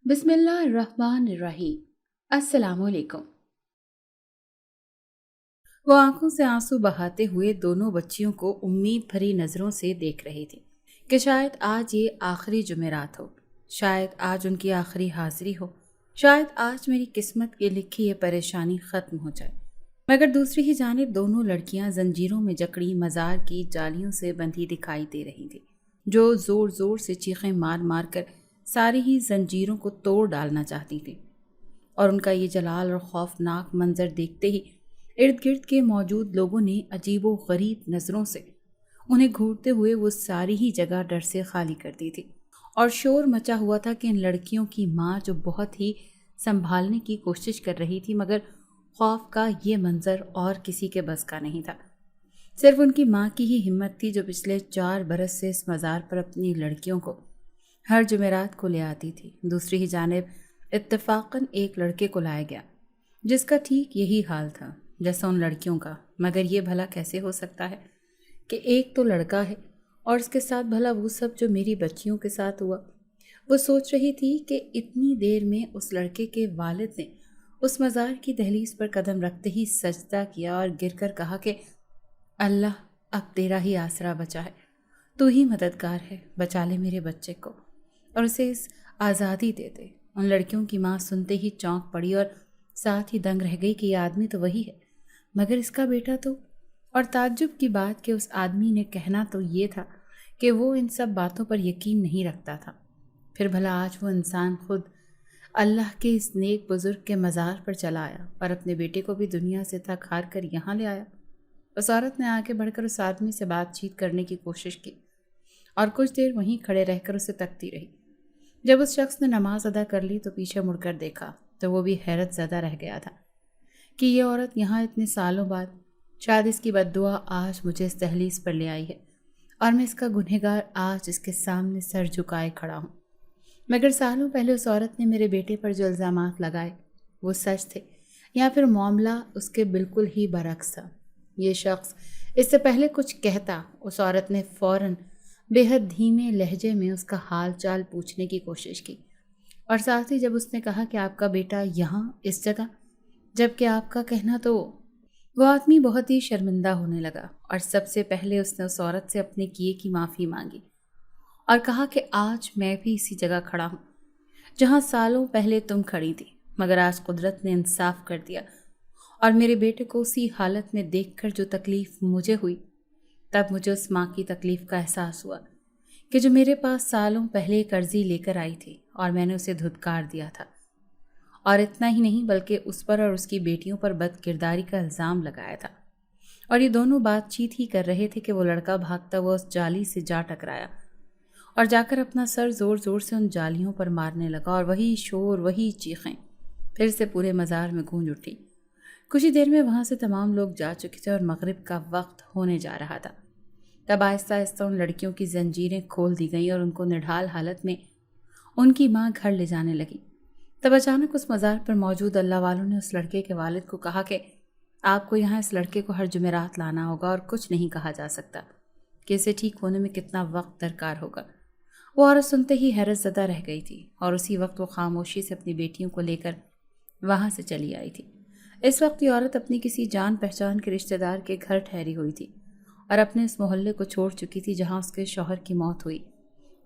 بسم اللہ الرحمن الرحیم۔ السلام علیکم۔ وہ آنکھوں سے آنسو بہاتے ہوئے دونوں بچیوں کو امید بھری نظروں سے دیکھ رہی تھی کہ شاید آج یہ آخری جمعرات ہو، شاید آج ان کی آخری حاضری ہو، شاید آج میری قسمت کی لکھی یہ پریشانی ختم ہو جائے۔ مگر دوسری ہی جانب دونوں لڑکیاں زنجیروں میں جکڑی مزار کی جالیوں سے بندھی دکھائی دے رہی تھیں، جو زور زور سے چیخیں مار مار کر ساری ہی زنجیروں کو توڑ ڈالنا چاہتی تھیں۔ اور ان کا یہ جلال اور خوفناک منظر دیکھتے ہی ارد گرد کے موجود لوگوں نے عجیب و غریب نظروں سے انہیں گھورتے ہوئے وہ ساری ہی جگہ ڈر سے خالی کر دی تھی، اور شور مچا ہوا تھا کہ ان لڑکیوں کی ماں جو بہت ہی سنبھالنے کی کوشش کر رہی تھی، مگر خوف کا یہ منظر اور کسی کے بس کا نہیں تھا۔ صرف ان کی ماں کی ہی ہمت تھی جو پچھلے 4 برس سے اس مزار پر اپنی لڑکیوں کو ہر جمعرات کو لے آتی تھی۔ دوسری ہی جانب اتفاقاً ایک لڑکے کو لایا گیا جس کا ٹھیک یہی حال تھا جیسا ان لڑکیوں کا، مگر یہ بھلا کیسے ہو سکتا ہے کہ ایک تو لڑکا ہے اور اس کے ساتھ بھلا وہ سب جو میری بچیوں کے ساتھ ہوا۔ وہ سوچ رہی تھی کہ اتنی دیر میں اس لڑکے کے والد نے اس مزار کی دہلیز پر قدم رکھتے ہی سجدہ کیا اور گر کر کہا کہ اللہ، اب تیرا ہی آسرا بچا ہے، تو ہی مددگار ہے، بچا لے میرے بچے کو اور اسے اس آزادی دے دے۔ ان لڑکیوں کی ماں سنتے ہی چونک پڑی اور ساتھ ہی دنگ رہ گئی کہ یہ آدمی تو وہی ہے، مگر اس کا بیٹا تو… اور تعجب کی بات کہ اس آدمی نے کہنا تو یہ تھا کہ وہ ان سب باتوں پر یقین نہیں رکھتا تھا، پھر بھلا آج وہ انسان خود اللہ کے اس نیک بزرگ کے مزار پر چلا آیا اور اپنے بیٹے کو بھی دنیا سے تھک ہار کر یہاں لے آیا۔ اس عورت نے آگے بڑھ کر اس آدمی سے بات چیت کرنے کی کوشش کی اور کچھ دیر وہیں کھڑے رہ کر اسے تکتی رہی۔ جب اس شخص نے نماز ادا کر لی تو پیچھے مڑ کر دیکھا تو وہ بھی حیرت زدہ رہ گیا تھا کہ یہ عورت یہاں اتنے سالوں بعد شاید اس کی بد دعا آج مجھے اس دہلیز پر لے آئی ہے اور میں اس کا گنہگار آج اس کے سامنے سر جھکائے کھڑا ہوں۔ مگر سالوں پہلے اس عورت نے میرے بیٹے پر جو الزامات لگائے وہ سچ تھے یا پھر معاملہ اس کے بالکل ہی برعکس تھا؟ یہ شخص اس سے پہلے کچھ کہتا، اس عورت نے فوراً بے حد دھیمے لہجے میں اس کا حال چال پوچھنے کی کوشش کی، اور ساتھ ہی جب اس نے کہا کہ آپ کا بیٹا یہاں اس جگہ، جبکہ آپ کا کہنا تو… وہ آدمی بہت ہی شرمندہ ہونے لگا اور سب سے پہلے اس نے اس عورت سے اپنے کیے کی معافی مانگی اور کہا کہ آج میں بھی اسی جگہ کھڑا ہوں جہاں سالوں پہلے تم کھڑی تھی، مگر آج قدرت نے انصاف کر دیا اور میرے بیٹے کو اسی حالت میں دیکھ کر جو تکلیف مجھے ہوئی، تب مجھے اس ماں کی تکلیف کا احساس ہوا کہ جو میرے پاس سالوں پہلے قرضی لے کر آئی تھی اور میں نے اسے دھتکار دیا تھا، اور اتنا ہی نہیں بلکہ اس پر اور اس کی بیٹیوں پر بد کرداری کا الزام لگایا تھا۔ اور یہ دونوں بات چیت ہی کر رہے تھے کہ وہ لڑکا بھاگتا ہوا اس جالی سے جا ٹکرایا اور جا کر اپنا سر زور زور سے ان جالیوں پر مارنے لگا، اور وہی شور، وہی چیخیں پھر سے پورے مزار میں گونج اٹھی۔ کچھ ہی دیر میں وہاں سے تمام لوگ جا چکے تھے اور مغرب کا وقت ہونے جا رہا تھا۔ تب آہستہ آہستہ ان لڑکیوں کی زنجیریں کھول دی گئیں اور ان کو نڈھال حالت میں ان کی ماں گھر لے جانے لگی۔ تب اچانک اس مزار پر موجود اللہ والوں نے اس لڑکے کے والد کو کہا کہ آپ کو یہاں اس لڑکے کو ہر جمعرات لانا ہوگا اور کچھ نہیں کہا جا سکتا کہ اسے ٹھیک ہونے میں کتنا وقت درکار ہوگا۔ وہ عورت سنتے ہی حیرت زدہ رہ گئی تھی اور اسی وقت وہ خاموشی سے اپنی بیٹیوں کو لے کر وہاں سے چلی آئی تھی۔ اس وقت یہ عورت اپنی کسی جان پہچان کے رشتہ دار کے گھر ٹھہری ہوئی تھی اور اپنے اس محلے کو چھوڑ چکی تھی جہاں اس کے شوہر کی موت ہوئی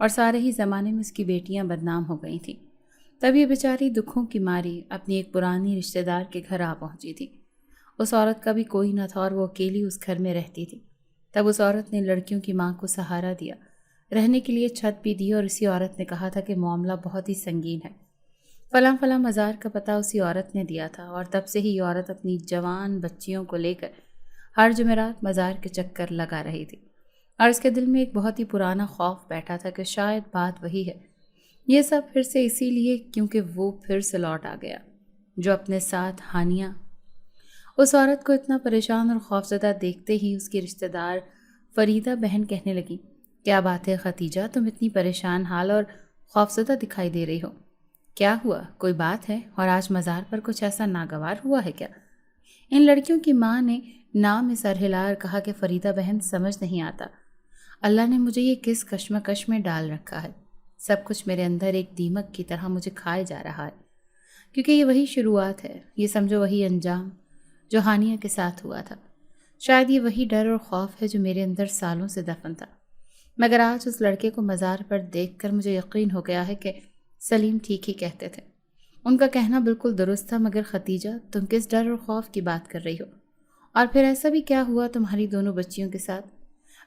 اور سارے ہی زمانے میں اس کی بیٹیاں بدنام ہو گئی تھیں۔ تب یہ بیچاری دکھوں کی ماری اپنی ایک پرانی رشتہ دار کے گھر آ پہنچی تھی۔ اس عورت کا بھی کوئی نہ تھا اور وہ اکیلی اس گھر میں رہتی تھی۔ تب اس عورت نے لڑکیوں کی ماں کو سہارا دیا، رہنے کے لیے چھت بھی دی، اور اسی عورت نے کہا تھا کہ معاملہ بہت ہی سنگین ہے۔ فلاں فلاں مزار کا پتہ اسی عورت نے دیا تھا، اور تب سے ہی یہ عورت اپنی جوان بچیوں کو لے کر ہر جمعرات مزار کے چکر لگا رہی تھی، اور اس کے دل میں ایک بہت ہی پرانا خوف بیٹھا تھا کہ شاید بات وہی ہے۔ یہ سب پھر سے اسی لیے کیونکہ وہ پھر سے لوٹ آ گیا جو اپنے ساتھ ہانیہ۔ اس عورت کو اتنا پریشان اور خوفزدہ دیکھتے ہی اس کی رشتہ دار فریدہ بہن کہنے لگی، کیا بات ہے ختیجہ، تم اتنی پریشان حال اور خوفزدہ دکھائی دے رہی ہو، کیا ہوا؟ کوئی بات ہے؟ اور آج مزار پر کچھ ایسا ناگوار ہوا ہے کیا؟ ان لڑکیوں کی ماں نے نام میں سر ہلا اور کہا کہ فریدہ بہن، سمجھ نہیں آتا اللہ نے مجھے یہ کس کشمکش میں ڈال رکھا ہے۔ سب کچھ میرے اندر ایک دیمک کی طرح مجھے کھائے جا رہا ہے، کیونکہ یہ وہی شروعات ہے، یہ سمجھو وہی انجام جو ہانیہ کے ساتھ ہوا تھا۔ شاید یہ وہی ڈر اور خوف ہے جو میرے اندر سالوں سے دفن تھا، مگر آج اس لڑکے کو مزار پر دیکھ کر مجھے یقین ہو گیا ہے کہ سلیم ٹھیک ہی کہتے تھے۔ ان کا کہنا بالکل درست تھا۔ مگر ختیجہ، تم کس ڈر اور خوف کی بات کر رہی ہو؟ اور پھر ایسا بھی کیا ہوا تمہاری دونوں بچیوں کے ساتھ؟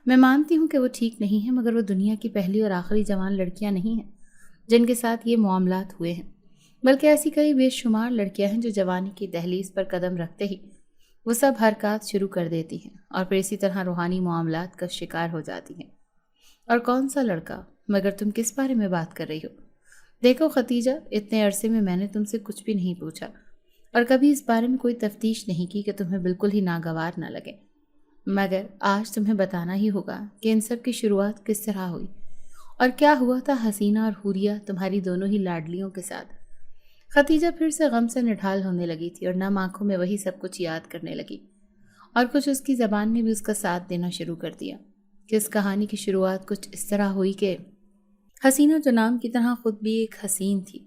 میں مانتی ہوں کہ وہ ٹھیک نہیں ہیں، مگر وہ دنیا کی پہلی اور آخری جوان لڑکیاں نہیں ہیں جن کے ساتھ یہ معاملات ہوئے ہیں، بلکہ ایسی کئی بے شمار لڑکیاں ہیں جو جوانی کی دہلیز پر قدم رکھتے ہی وہ سب حرکات شروع کر دیتی ہیں اور پھر اسی طرح روحانی معاملات کا شکار ہو جاتی ہیں۔ اور کون سا لڑکا؟ مگر تم کس بارے میں بات کر رہی ہو؟ دیکھو ختیجہ، اتنے عرصے میں نے تم سے کچھ بھی نہیں پوچھا اور کبھی اس بارے میں کوئی تفتیش نہیں کی کہ تمہیں بالکل ہی ناگوار نہ لگے، مگر آج تمہیں بتانا ہی ہوگا کہ ان سب کی شروعات کس طرح ہوئی اور کیا ہوا تھا حسینہ اور حوریہ تمہاری دونوں ہی لاڈلیوں کے ساتھ۔ ختیجہ پھر سے غم سے نڈھال ہونے لگی تھی اور نم آنکھوں میں وہی سب کچھ یاد کرنے لگی، اور کچھ اس کی زبان نے بھی اس کا ساتھ دینا شروع کر دیا کہ اس کہانی کی شروعات کچھ اس طرح ہوئی کہ حسینہ جو نام کی طرح خود بھی ایک حسین تھی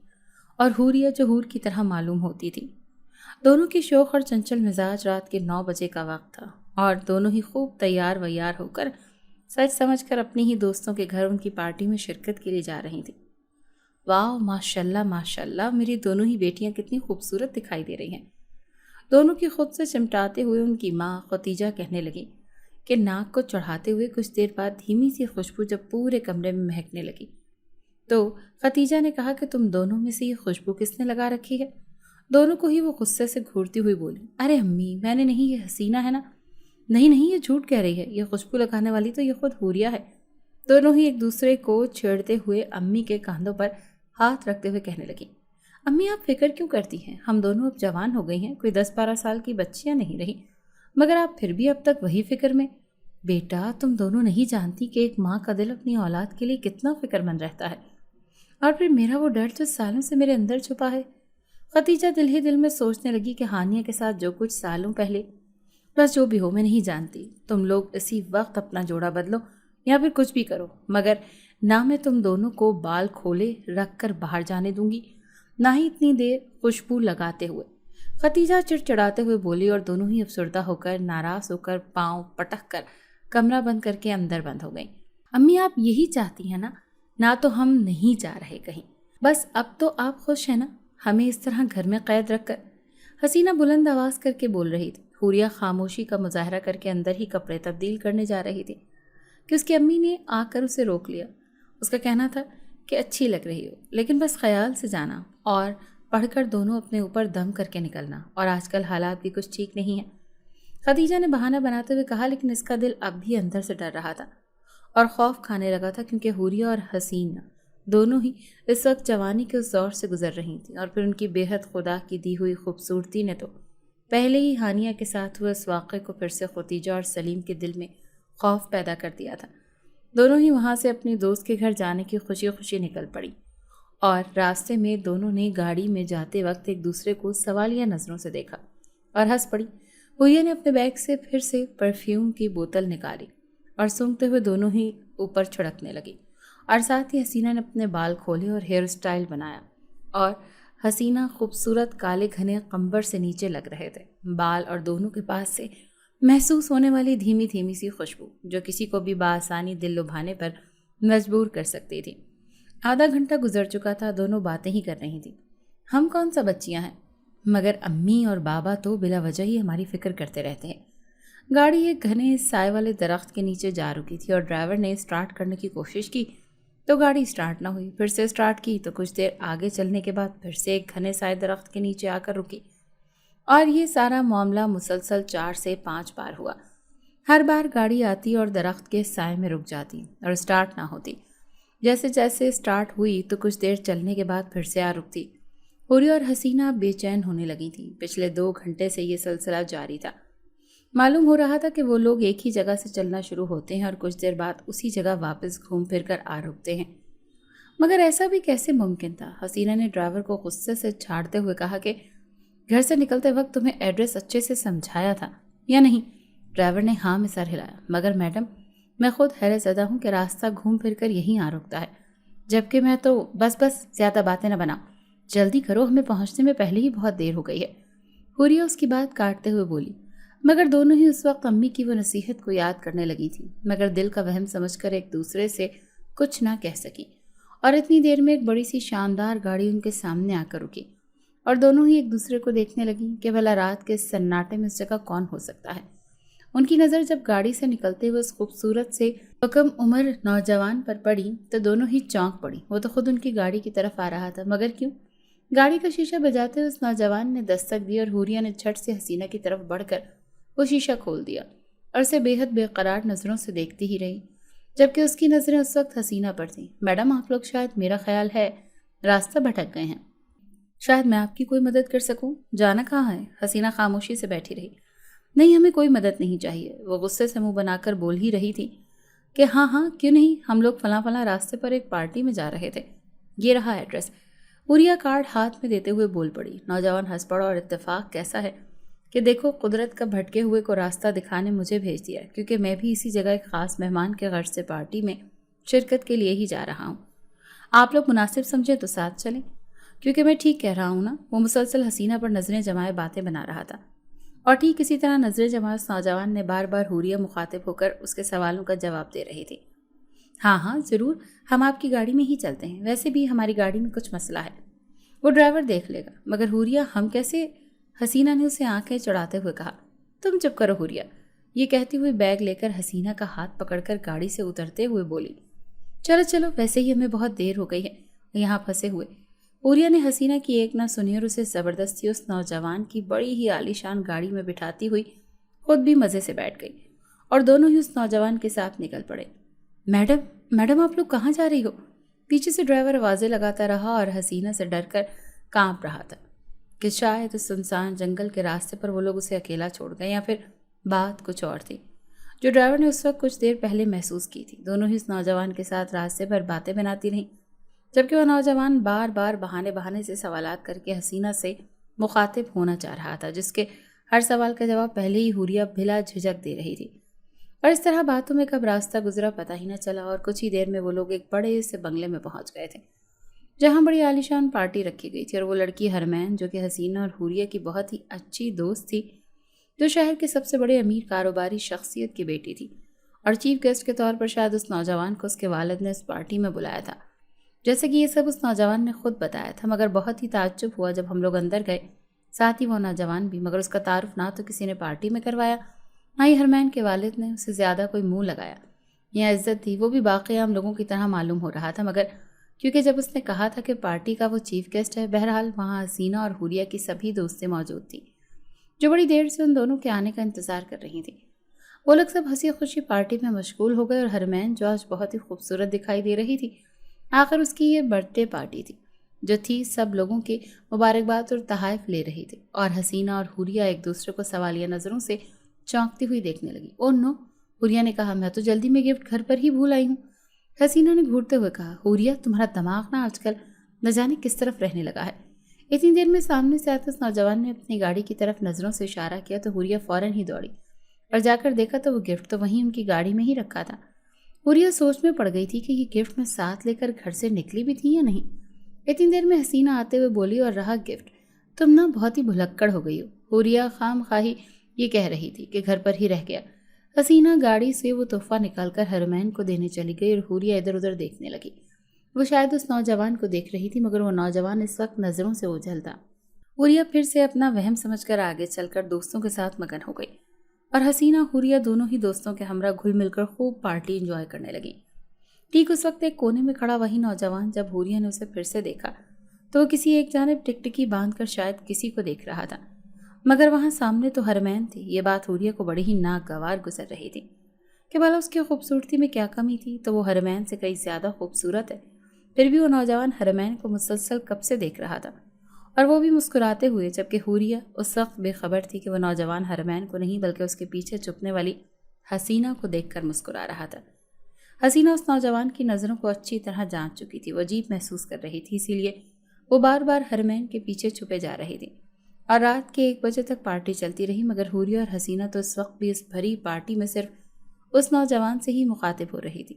اور حوریہ جو حور کی طرح معلوم ہوتی تھی، دونوں کی شوخ اور چنچل مزاج رات کے 9 بجے کا وقت تھا اور دونوں ہی خوب تیار ویار ہو کر سچ سمجھ کر اپنی ہی دوستوں کے گھر ان کی پارٹی میں شرکت کے لیے جا رہی تھی۔ واہ، ماشاءاللہ ماشاءاللہ، میری دونوں ہی بیٹیاں کتنی خوبصورت دکھائی دے رہی ہیں۔ دونوں کی خود سے چمٹاتے ہوئے ان کی ماں ختیجہ کہنے لگی کہ ناک کو چڑھاتے ہوئے کچھ دیر بعد دھیمی سی خوشبو جب پورے کمرے میں مہکنے لگی تو ختیجہ نے کہا کہ تم دونوں میں سے یہ خوشبو کس نے لگا رکھی ہے؟ دونوں کو ہی وہ غصے سے گھورتی ہوئی بولی، ارے امی، میں نے نہیں، یہ حسینہ ہے نا۔ نہیں نہیں، یہ جھوٹ کہہ رہی ہے، یہ خوشبو لگانے والی تو یہ خود حوریہ ہے۔ دونوں ہی ایک دوسرے کو چھیڑتے ہوئے امی کے کاندھوں پر ہاتھ رکھتے ہوئے کہنے لگی، امی آپ فکر کیوں کرتی ہیں؟ ہم دونوں اب جوان ہو گئی ہیں، کوئی 10-12 سال کی بچیاں نہیں رہی، مگر آپ پھر بھی اب تک وہی فکر میں۔ بیٹا، تم دونوں نہیں جانتی کہ ایک ماں کا دل اپنی اولاد کے لیے کتنا فکر مند رہتا ہے، اور پھر میرا وہ ڈر جو سالوں سے میرے اندر چھپا ہے۔ ختیجہ دل ہی دل میں سوچنے لگی کہ ہانیہ کے ساتھ جو کچھ سالوں پہلے، بس جو بھی ہو میں نہیں جانتی، تم لوگ اسی وقت اپنا جوڑا بدلو یا پھر کچھ بھی کرو، مگر نہ میں تم دونوں کو بال کھولے رکھ کر باہر جانے دوں گی، نہ ہی اتنی دیر خوشبو لگاتے ہوئے۔ ختیجہ چڑچڑاتے ہوئے بولی اور دونوں ہی افسردہ ہو کر، ناراض ہو کر، پاؤں پٹک کر کمرہ بند کر کے اندر بند ہو گئیں۔ امی آپ یہی چاہتی ہیں نا؟ نہ تو ہم نہیں جا رہے کہیں، بس اب تو آپ خوش ہیں نا ہمیں اس طرح گھر میں قید رکھ کر؟ حسینہ بلند آواز کر کے بول رہی تھی۔ حوریہ خاموشی کا مظاہرہ کر کے اندر ہی کپڑے تبدیل کرنے جا رہی تھی کہ اس کی امی نے آ کر اسے روک لیا۔ اس کا کہنا تھا کہ اچھی لگ رہی ہو، لیکن بس خیال سے جانا اور پڑھ کر دونوں اپنے اوپر دم کر کے نکلنا، اور آج کل حالات بھی کچھ ٹھیک نہیں ہیں۔ خدیجہ نے بہانہ بناتے ہوئے کہا، لیکن اس کا دل اب بھی اندر سے ڈر رہا تھا اور خوف کھانے لگا تھا، کیونکہ حوریہ اور حسینہ دونوں ہی اس وقت جوانی کے اس دور سے گزر رہی تھیں، اور پھر ان کی بے حد خدا کی دی ہوئی خوبصورتی نے تو پہلے ہی ہانیہ کے ساتھ ہوئے اس واقعے کو پھر سے ختیجہ اور سلیم کے دل میں خوف پیدا کر دیا تھا۔ دونوں ہی وہاں سے اپنی دوست کے گھر جانے کی خوشی خوشی نکل پڑی، اور راستے میں دونوں نے گاڑی میں جاتے وقت ایک دوسرے کو سوالیہ نظروں سے دیکھا اور ہنس پڑی۔ حوریہ نے اپنے بیگ سے پھر سے پرفیوم کی بوتل نکالی اور سونگھتے ہوئے دونوں ہی اوپر چھڑکنے لگی، اور ساتھ ہی حسینہ نے اپنے بال کھولے اور ہیئر اسٹائل بنایا، اور حسینہ خوبصورت کالے گھنے قمبر سے نیچے لگ رہے تھے بال، اور دونوں کے پاس سے محسوس ہونے والی دھیمی دھیمی سی خوشبو جو کسی کو بھی بآسانی دل لبھانے پر مجبور کر سکتی تھی۔ آدھا گھنٹہ گزر چکا تھا، دونوں باتیں ہی کر رہی تھیں۔ ہم کون سا بچیاں ہیں، مگر امی اور بابا تو بلا وجہ ہی ہماری فکر کرتے رہتے ہیں۔ گاڑی ایک گھنے سائے والے درخت کے نیچے جا رکی تھی، اور ڈرائیور نے اسٹارٹ کرنے کی کوشش کی تو گاڑی اسٹارٹ نہ ہوئی، پھر سے اسٹارٹ کی تو کچھ دیر آگے چلنے کے بعد پھر سے ایک گھنے سائے درخت کے نیچے آ کر رکی، اور یہ سارا معاملہ مسلسل 4 سے 5 بار ہوا۔ ہر بار گاڑی آتی اور درخت کے سائے میں رک جاتی اور اسٹارٹ نہ ہوتی۔ جیسے جیسے اسٹارٹ ہوئی تو کچھ دیر چلنے کے بعد پھر سے آ رکتی۔ حوریہ اور حسینہ بے چین ہونے لگی تھیں۔ پچھلے 2 گھنٹے سے یہ سلسلہ جاری تھا۔ معلوم ہو رہا تھا کہ وہ لوگ ایک ہی جگہ سے چلنا شروع ہوتے ہیں اور کچھ دیر بعد اسی جگہ واپس گھوم پھر کر آ رکتے ہیں، مگر ایسا بھی کیسے ممکن تھا؟ حسینہ نے ڈرائیور کو غصے سے چھاڑتے ہوئے کہا کہ گھر سے نکلتے وقت تمہیں ایڈریس اچھے سے سمجھایا تھا یا نہیں؟ ڈرائیور نے ہاں میں سر ہلایا، مگر میڈم میں خود حیرت زدہ ہوں کہ راستہ گھوم پھر کر یہیں آ رکتا ہے، جبکہ میں تو بس زیادہ باتیں نہ بناؤ، جلدی کرو، ہمیں پہنچنے میں پہلے ہی بہت دیر ہو گئی ہے۔ حوریہ اس کی بات کاٹتے ہوئے بولی، مگر دونوں ہی اس وقت امی کی وہ نصیحت کو یاد کرنے لگی تھی، مگر دل کا وہم سمجھ کر ایک دوسرے سے کچھ نہ کہہ سکی۔ اور اتنی دیر میں ایک بڑی سی شاندار گاڑی ان کے سامنے آ کر رکی، اور دونوں ہی ایک دوسرے کو دیکھنے لگیں کہ بھلا رات کے سناٹے میں اس جگہ کون ہو سکتا ہے۔ ان کی نظر جب گاڑی سے نکلتے ہوئے اس خوبصورت سے کم عمر نوجوان پر پڑی تو دونوں ہی چونک پڑی۔ وہ تو خود ان کی گاڑی کی طرف آ رہا تھا، مگر کیوں؟ گاڑی کا شیشہ بجاتے ہوئے اس نوجوان نے دستک دی اور حوریہ نے جھٹ سے حسینہ کی طرف بڑھ کر وہ شیشہ کھول دیا اور اسے بے حد بے قرار نظروں سے دیکھتی ہی رہی، جبکہ اس کی نظریں اس وقت حسینہ پر تھیں۔ میڈم، آپ لوگ شاید، میرا خیال ہے، راستہ بھٹک گئے ہیں، شاید میں آپ کی کوئی مدد کر سکوں۔ جانا کہاں ہے؟ حسینہ خاموشی سے بیٹھی رہی۔ نہیں، ہمیں کوئی مدد نہیں چاہیے، وہ غصے سے منہ بنا کر بول ہی رہی تھی کہ ہاں کیوں نہیں، ہم لوگ فلاں فلاں راستے پر ایک پارٹی میں جا رہے تھے، یہ رہا ایڈریس۔ حوریہ کارڈ ہاتھ میں دیتے ہوئے بول پڑی۔ نوجوان ہنس پڑا، اور اتفاق کیسا ہے کہ دیکھو، قدرت کا بھٹکے ہوئے کو راستہ دکھانے مجھے بھیج دیا ہے، کیونکہ میں بھی اسی جگہ ایک خاص مہمان کے غرض سے پارٹی میں شرکت کے لیے ہی جا رہا ہوں۔ آپ لوگ مناسب سمجھیں تو ساتھ چلیں، کیونکہ میں ٹھیک کہہ رہا ہوں نا؟ وہ مسلسل حسینہ پر نظریں جمائے باتیں بنا رہا تھا، اور ٹھیک اسی طرح نظریں جمائے اس نوجوان نے بار بار حوریہ مخاطب ہو کر اس کے سوالوں کا جواب دے رہی تھی۔ ہاں ضرور، ہم آپ کی گاڑی میں ہی چلتے ہیں، ویسے بھی ہماری گاڑی میں کچھ مسئلہ ہے، وہ ڈرائیور دیکھ لے گا۔ مگر حوریہ، ہم کیسے؟ حسینہ نے اسے آنکھیں چڑھاتے ہوئے کہا۔ تم چپ کرو حوریہ، یہ کہتی ہوئی بیگ لے کر حسینہ کا ہاتھ پکڑ کر گاڑی سے اترتے ہوئے بولی۔ چلو، ویسے ہی ہمیں بہت دیر ہو گئی ہے یہاں پھنسے ہوئے۔ حوریہ نے حسینہ کی ایک نہ سنی اور اسے زبردستی اس نوجوان کی بڑی ہی عالیشان گاڑی میں بٹھاتی ہوئی خود بھی مزے سے بیٹھ گئی، اور دونوں ہی اس نوجوان کے ساتھ نکل پڑے۔ میڈم، آپ لوگ کہاں جا رہی ہو؟ پیچھے سے ڈرائیور آوازیں لگاتا رہا، اور حسینہ سے ڈر کر کانپ رہا تھا کہ شاید اس سنسان جنگل کے راستے پر وہ لوگ اسے اکیلا چھوڑ گئے، یا پھر بات کچھ اور تھی جو ڈرائیور نے اس وقت کچھ دیر پہلے محسوس کی تھی۔ دونوں ہی اس نوجوان کے ساتھ راستے پر باتیں بناتی رہیں، جبکہ وہ نوجوان بار بار بہانے سے سوالات کر کے حسینہ سے مخاطب ہونا چاہ رہا تھا، جس کے ہر سوال کا جواب پہلے ہی حوریہ بلا جھجک دے رہی تھی۔ اور اس طرح باتوں میں کب راستہ گزرا پتہ ہی نہ چلا، اور کچھ ہی دیر میں وہ لوگ ایک بڑے سے بنگلے میں پہنچ گئے تھے، جہاں بڑی عالیشان پارٹی رکھی گئی تھی، اور وہ لڑکی ہرمین، جو کہ حسینہ اور حوریہ کی بہت ہی اچھی دوست تھی، جو شہر کے سب سے بڑے امیر کاروباری شخصیت کی بیٹی تھی، اور چیف گیسٹ کے طور پر شاید اس نوجوان کو اس کے والد نے اس پارٹی میں بلایا تھا، جیسے کہ یہ سب اس نوجوان نے خود بتایا تھا۔ مگر بہت ہی تعجب ہوا جب ہم لوگ اندر گئے، ساتھ ہی وہ نوجوان بھی، مگر اس کا تعارف نہ تو کسی نے پارٹی میں کروایا، نہ ہی ہرمین کے والد نے اسے زیادہ کوئی منہ لگایا یا عزت دی۔ وہ بھی باقی عام لوگوں کی طرح معلوم ہو رہا تھا، مگر کیونکہ جب اس نے کہا تھا کہ پارٹی کا وہ چیف گیسٹ ہے، بہرحال وہاں حسینہ اور حوریہ کی سبھی دوستیں موجود تھیں، جو بڑی دیر سے ان دونوں کے آنے کا انتظار کر رہی تھیں۔ وہ لوگ سب ہنسی خوشی پارٹی میں مشغول ہو گئے، اور ہرمین، جو آج بہت ہی خوبصورت دکھائی دے رہی تھی، آخر اس کی یہ برتھ ڈے پارٹی تھی جو تھی، سب لوگوں کے مبارکباد اور تحائف لے رہی تھی، اور حسینہ اور حوریہ ایک دوسرے کو سوالیہ نظروں سے چونکتی ہوئی دیکھنے لگی۔ او نو، حوریہ نے کہا، میں تو جلدی میں گفٹ گھر پر ہی بھول آئی ہوں۔ حسینہ نے گھورتے ہوئے کہا، حوریہ، تمہارا دماغ نہ آج کل نہ جانے کس طرف رہنے لگا ہے۔ اتنی دیر میں سامنے سے آتے اس نوجوان نے اپنی گاڑی کی طرف نظروں سے اشارہ کیا تو حوریہ فوراً ہی دوڑی، اور جا کر دیکھا تو وہ گفٹ تو وہیں ان کی گاڑی میں ہی رکھا تھا۔ حوریہ سوچ میں پڑ گئی تھی کہ یہ گفٹ میں ساتھ لے کر گھر سے نکلی بھی تھی یا نہیں۔ اتنی دیر میں حسینہ آتے ہوئے بولی، اور رہا گفٹ، تم نا بہت ہی بھلکڑ ہو گئی ہو۔ حوریہ خام خواہی یہ کہہ رہی تھی کہ گھر پر ہی رہ گیا۔ حسینہ گاڑی سے وہ تحفہ نکال کر ہرمین کو دینے چلی گئی، اور حوریہ ادھر ادھر دیکھنے لگی۔ وہ شاید اس نوجوان کو دیکھ رہی تھی، مگر وہ نوجوان اس وقت نظروں سے اوجھل تھا۔ حوریہ پھر سے اپنا وہم سمجھ کر آگے چل کر دوستوں کے ساتھ مگن ہو گئی، اور حسینہ حوریہ دونوں ہی دوستوں کے ہمراہ گھل مل کر خوب پارٹی انجوائے کرنے لگی۔ ٹھیک اس وقت ایک کونے میں کھڑا وہی نوجوان، جب حوریہ نے اسے پھر سے دیکھا تو وہ کسی ایک جانب ٹکٹکی باندھ کر شاید کسی کو دیکھ رہا تھا، مگر وہاں سامنے تو ہرمین تھی۔ یہ بات حوریہ کو بڑی ہی ناگوار گزر رہی تھی کہ بھلا اس کی خوبصورتی میں کیا کمی تھی، تو وہ ہرمین سے کئی زیادہ خوبصورت ہے، پھر بھی وہ نوجوان ہرمین کو مسلسل کب سے دیکھ رہا تھا، اور وہ بھی مسکراتے ہوئے، جبکہ حوریہ اس وقت بے خبر تھی کہ وہ نوجوان ہرمین کو نہیں بلکہ اس کے پیچھے چھپنے والی حسینہ کو دیکھ کر مسکرا رہا تھا۔ حسینہ اس نوجوان کی نظروں کو اچھی طرح جانچ چکی تھی، وہ عجیب محسوس کر رہی تھی، اسی لیے وہ بار بار ہرمین کے پیچھے چھپے جا رہی تھی، اور رات کے 1 بجے تک پارٹی چلتی رہی، مگر حوریہ اور حسینہ تو اس وقت بھی اس بھری پارٹی میں صرف اس نوجوان سے ہی مخاطب ہو رہی تھی۔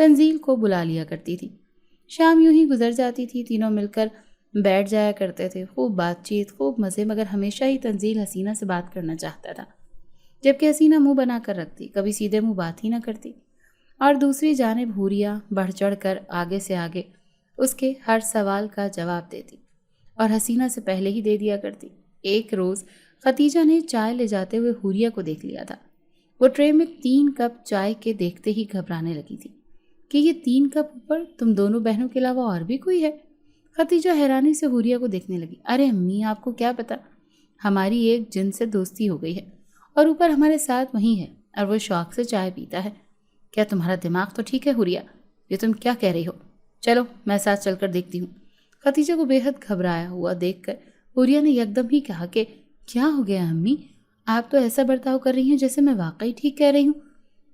تنزیل کو بلا لیا کرتی تھی۔ شام یوں ہی گزر جاتی تھی، تینوں مل کر بیٹھ جایا کرتے تھے، خوب بات چیت، خوب مزے، مگر ہمیشہ ہی تنزیل حسینہ سے بات کرنا چاہتا تھا، جبکہ حسینہ منہ بنا کر رکھتی، کبھی سیدھے منہ بات ہی نہ کرتی۔ اور دوسری جانب حوریہ بڑھ چڑھ کر آگے سے آگے اس کے ہر سوال کا جواب دیتی اور حسینہ سے پہلے ہی دے دیا کرتی۔ ایک روز ختیجہ نے چائے لے جاتے ہوئے حوریہ کو دیکھ لیا تھا۔ وہ ٹرے میں 3 کپ چائے کے دیکھتے ہی گھبرانے لگی تھی کہ یہ 3 کپ اوپر تم دونوں بہنوں کے علاوہ اور بھی کوئی ہے؟ ختیجہ حیرانی سے حوریہ کو دیکھنے لگی۔ ارے امی، آپ کو کیا پتا، ہماری ایک جن سے دوستی ہو گئی ہے اور اوپر ہمارے ساتھ وہی ہے اور وہ شوق سے چائے پیتا ہے۔ کیا تمہارا دماغ تو ٹھیک ہے حوریہ؟ یہ تم کیا کہہ رہی ہو؟ چلو میں ساتھ چل کر دیکھتی ہوں۔ ختیجہ کو بے حد گھبرایا ہوا دیکھ کر حوریہ نے یکدم ہی کہا کہ کیا ہو گیا امی؟ آپ تو ایسا برتاؤ کر رہی ہیں جیسے میں واقعی ٹھیک کہہ رہی ہوں،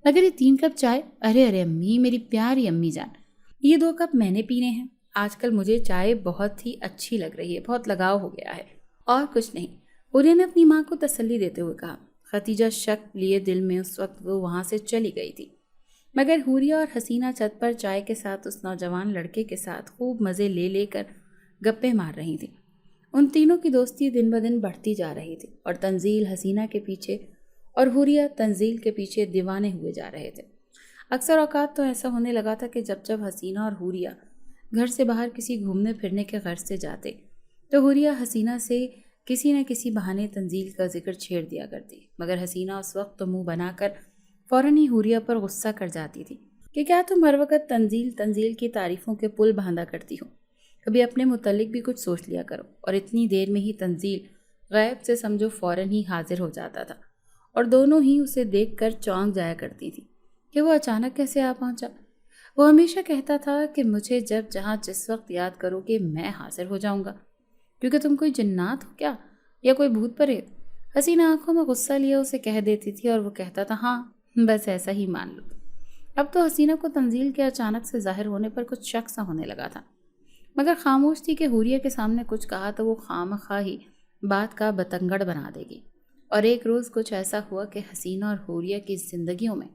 مگر یہ 3 کپ چائے؟ ارے امی، میری پیاری امی جان، یہ 2 کپ میں نے پینے ہیں۔ آج کل مجھے چائے بہت ہی اچھی لگ رہی ہے، بہت لگاؤ ہو گیا ہے، اور کچھ نہیں، حوریہ نے اپنی ماں کو تسلی دیتے ہوئے کہا۔ ختیجہ شک لیے دل میں اس وقت وہ وہاں سے چلی گئی تھی، مگر حوریہ اور حسینہ چھت پر چائے کے ساتھ اس نوجوان لڑکے کے ساتھ خوب مزے لے لے کر گپے مار رہی تھیں۔ ان تینوں کی دوستی دن بدن بڑھتی جا رہی تھی اور تنزیل حسینہ کے پیچھے اور حوریہ تنزیل کے پیچھے دیوانے ہوئے جا رہے تھے۔ اکثر اوقات تو ایسا ہونے لگا تھا کہ جب حسینہ اور حوریہ گھر سے باہر کسی گھومنے پھرنے کے غرض سے جاتے تو حوریہ حسینہ سے کسی نہ کسی بہانے تنزیل کا ذکر چھیڑ دیا کرتی، مگر حسینہ اس وقت تو منہ بنا کر فوراً ہی حوریہ پر غصہ کر جاتی تھی کہ کیا تم ہر وقت تنزیل کی تعریفوں کے پل باندھا کرتی ہو؟ کبھی اپنے متعلق بھی کچھ سوچ لیا کرو۔ اور اتنی دیر میں ہی تنزیل غیب سے سمجھو فوراً ہی حاضر ہو جاتا تھا اور دونوں ہی اسے دیکھ کر چونک جایا کرتی تھی کہ وہ اچانک کیسے آ پہنچا۔ وہ ہمیشہ کہتا تھا کہ مجھے جب جہاں جس وقت یاد کرو کہ میں حاضر ہو جاؤں گا، کیونکہ تم کوئی جنات ہو کیا یا کوئی بھوت پریت؟ حسینہ آنکھوں میں غصہ لیے اسے کہہ دیتی تھی اور وہ کہتا تھا ہاں بس ایسا ہی مان لو۔ اب تو حسینہ کو تنزیل کے اچانک سے ظاہر ہونے پر کچھ شک سا ہونے لگا تھا، مگر خاموش تھی کہ حوریہ کے سامنے کچھ کہا تو وہ خواہ ہی بات کا بتنگڑ بنا دے گی۔ اور ایک روز کچھ ایسا ہوا کہ حسینہ اور حوریہ کی زندگیوں میں